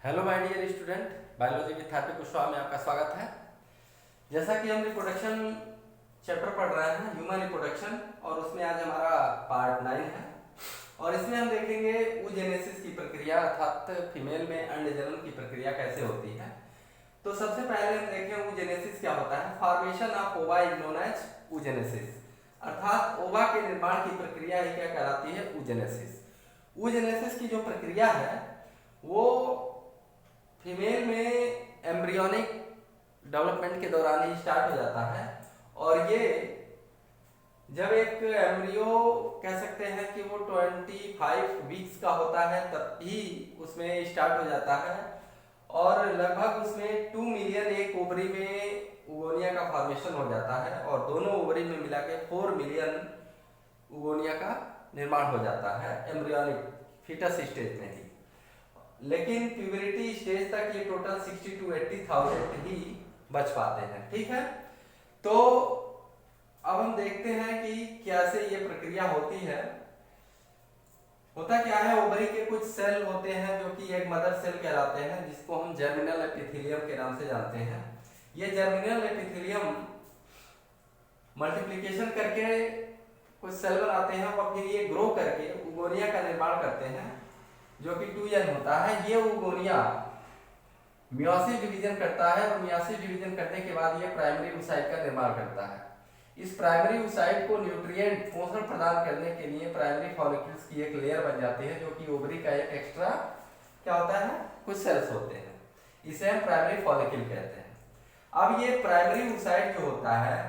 Hello my dear student, biology with Happy Kushwaha में आपका स्वागत है। जैसा कि हम रिप्रोडक्शन चैप्टर पढ़ रहे हैं, ह्यूमन रिप्रोडक्शन, और उसमें आज हमारा पार्ट 9 है और इसमें हम देखेंगे oogenesis की प्रक्रिया अर्थात फीमेल में अंड जनन की प्रक्रिया कैसे होती है। तो सबसे पहले हम देखें oogenesis क्या होता है। Formation of ova is known as oogenesis, अर्थात ओवा के निर्माण की प्रक्रिया ही क्या कहलाती है, oogenesis। oogenesis की जो प्रक्रिया है वो फीमेल में एम्ब्रियोनिक डेवलपमेंट के दौरान ही स्टार्ट हो जाता है और ये जब एक एम्ब्रियो कह सकते हैं कि वो 25 वीक्स का होता है तब ही उसमें स्टार्ट हो जाता है और लगभग उसमें 2 मिलियन एक ओवरी में उगोनिया का फॉर्मेशन हो जाता है और दोनों ओवरी में मिला के 4 मिलियन उगोनिया का निर्माण हो जाता है एम्ब्रियोनिक फीटस स्टेज में ही। लेकिन प्यूबरिटी स्टेज तक ये टोटल 60 to 80,000 ही बच पाते हैं। ठीक है, तो अब हम देखते हैं कि कैसे ये प्रक्रिया होती है। होता क्या है, ओवरी के कुछ सेल होते हैं जो कि एक मदर सेल कहलाते हैं, जिसको हम जर्मिनल एपिथेलियम के नाम से जानते हैं। ये जर्मिनल एपिथेलियम मल्टीप्लिकेशन करके कुछ सेल बनाते हैं और फिर ये ग्रो करके उगोनिया का निर्माण करते हैं जो कि 2n होता है। ये उगोनिया मियोसिस डिवीजन करता है और मियोसिस डिवीजन करने के बाद ये प्राइमरी oocyte का निर्माण करता है। इस प्राइमरी oocyte को न्यूट्रिएंट पोषण प्रदान करने के लिए प्राइमरी फॉलिकल्स की एक लेयर बन जाती है जो कि ओवरी का एक एक्स्ट्रा क्या होता है, कुछ सेल्स होते हैं। इसे हम प्राइमरी फॉलिकल कहते हैं। अब ये प्राइमरी oocyte जो होता है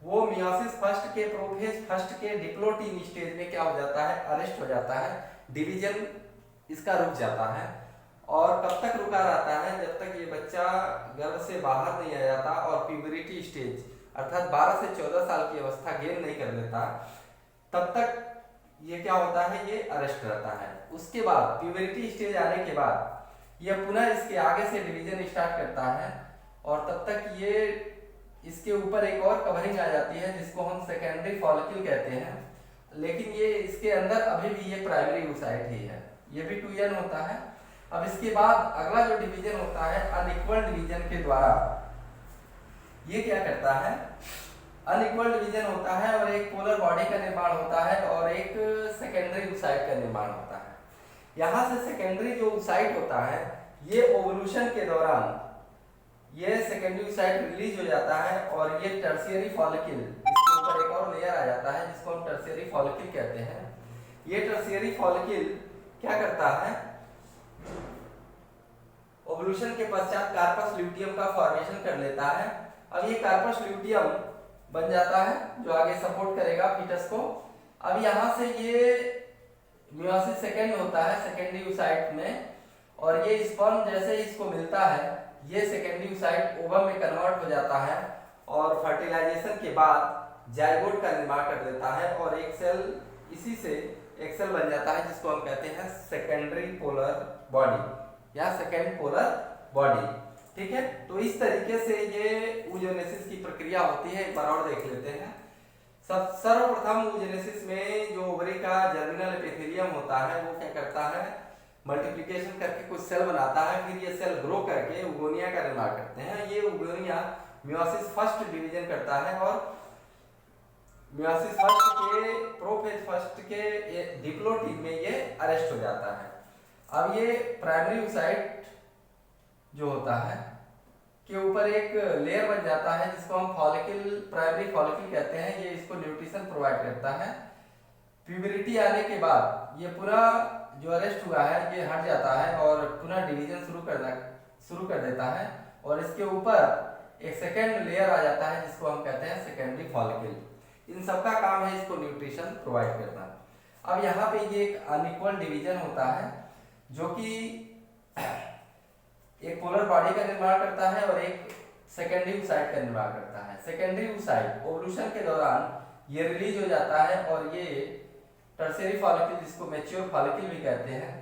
वो मियोसिस फर्स्ट के प्रोफेज फर्स्ट के डिप्लोटीन स्टेज में क्या हो जाता है, अरेस्ट हो जाता है, डिवीजन इसका रुक जाता है। और कब तक रुका रहता है, जब तक ये बच्चा गर्भ से बाहर नहीं आ जाता और प्यूबरिटी स्टेज अर्थात 12 से 14 साल की अवस्था गेन नहीं कर लेता, तब तक ये क्या होता है, ये अरेस्ट रहता है। उसके बाद प्यूबरिटी स्टेज आने के बाद ये पुनः इसके आगे से डिवीजन स्टार्ट करता है और तब तक ये इसके ऊपर एक और कवरिंग आ जाती है जिसको हम सेकेंडरी फॉलिकल कहते हैं। लेकिन ये इसके अंदर अभी भी ये प्राइमरी oocyte ही है, ये भी 2n होता है। अब इसके बाद अगला जो डिवीजन होता है अनइक्वल डिवीजन के द्वारा ये क्या करता है, अनइक्वल डिवीजन होता है और एक पोलर बॉडी का निर्माण होता है और एक सेकेंडरी oocyte का निर्माण होता है। यहाँ से सेकेंडरी जो oocyte होता है ये ओवल्यूशन के दौरान ये सेकेंडरी oocyte रिलीज हो जाता है और ये टर्शियरी फॉलिकल, इसके ऊपर एक और लेयर आ जाता है जिसको हम टर्शियरी फॉलिकल कहते हैं। ये टर्शियरी फॉलिकल क्या करता है, ओवल्यूशन के पश्चात कार्पस ल्यूटियम का फॉर्मेशन कर लेता है। अब ये कार्पस ल्यूटियम बन जाता है जो आगे सपोर्ट करेगा फीटस को। अब यहाँ से ये मियोसिस सेकेंड होता है सेकेंडरी oocyte में और ये स्पर्म जैसे ही इसको मिलता है ये सेकेंडरी oocyte ओवम में कन्वर्ट हो जाता है और फर्टिलाइजेशन के बाद जाइगोट का निर्माण कर देता है और एक सेल इसी से एक सेल बन जाता है जिसको हम कहते हैं सेकेंडरी पोलर बॉडी या सेकेंड पोलर बॉडी। ठीक है, तो इस तरीके से ये oogenesis की प्रक्रिया होती है। एक बार और देख लेते हैं। सर्वप्रथम oogenesis में जो ओवरी का जर्मिनल एपिथेलियम होता है वो क्या करता है, मल्टीप्लिकेशन करके कुछ सेल बनाता है, फिर ये सेल ग्रो करके उगोनिया का निर्माण करते हैं। ये उगोनिया मियोसिस फर्स्ट डिवीजन करता है और मियोसिस फर्स्ट के प्रोफेज फर्स्ट के डिप्लोटीन में ये अरेस्ट हो जाता है। अब ये प्राइमरी oocyte जो होता है के ऊपर एक लेयर बन जाता है जिसको हम फॉलिकल प्राइमरी फॉलिकल कहते हैं। ये इसको न्यूट्रिशन प्रोवाइड करता है। प्यूबरिटी आने के बाद ये पूरा जो अरेस्ट हुआ है ये हट जाता है और पुनः डिवीजन शुरू कर देता है और इसके ऊपर एक सेकेंड लेयर आ जाता है जिसको हम कहते हैं सेकेंडरी फॉलिकल। इन सबका काम है इसको न्यूट्रिशन प्रोवाइड करना। अब यहाँ पे ये एक अनइक्वल डिवीजन होता है जो कि एक पोलर बॉडी का निर्माण करता है और एक सेकेंडरी oocyte का निर्माण करता है। सेकेंडरी oocyte ओवल्यूशन के दौरान ये रिलीज हो जाता है और ये टर्शियरी फॉलिकल जिसको मैच्योर फॉलिकल भी कहते हैं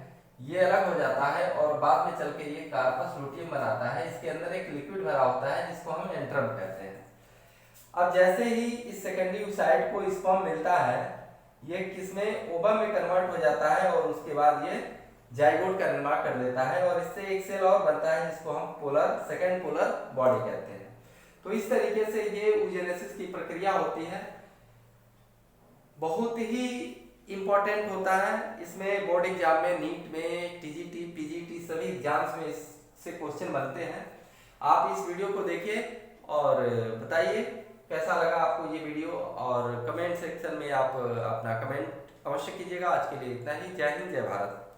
ये अलग हो जाता है और बाद में चल के ये कार्पस लूटियम बनाता है। इसके अंदर एक लिक्विड भरा होता है जिसको हम एंट्रम कहते हैं। अब जैसे ही इस सेकेंडरी oocyte को स्पर्म मिलता है ये किसमें, ओवम में कन्वर्ट हो जाता है और उसके बाद ये जाइगोट का निर्माण कर देता है और इससे एक सेल और बनता है जिसको हम पोलर सेकेंड पोलर बॉडी कहते हैं। तो इस तरीके से ये oogenesis की प्रक्रिया होती है, बहुत ही इम्पोर्टेंट होता है। इसमें बोर्ड एग्जाम में, नीट में, टीजीटी, पीजीटी सभी एग्जाम्स में इससे क्वेश्चन बनते हैं। आप इस वीडियो को देखिए और बताइए कैसा लगा आपको ये वीडियो, और कमेंट सेक्शन में आप अपना कमेंट अवश्य कीजिएगा। आज के लिए इतना ही। जय हिंद, जय भारत।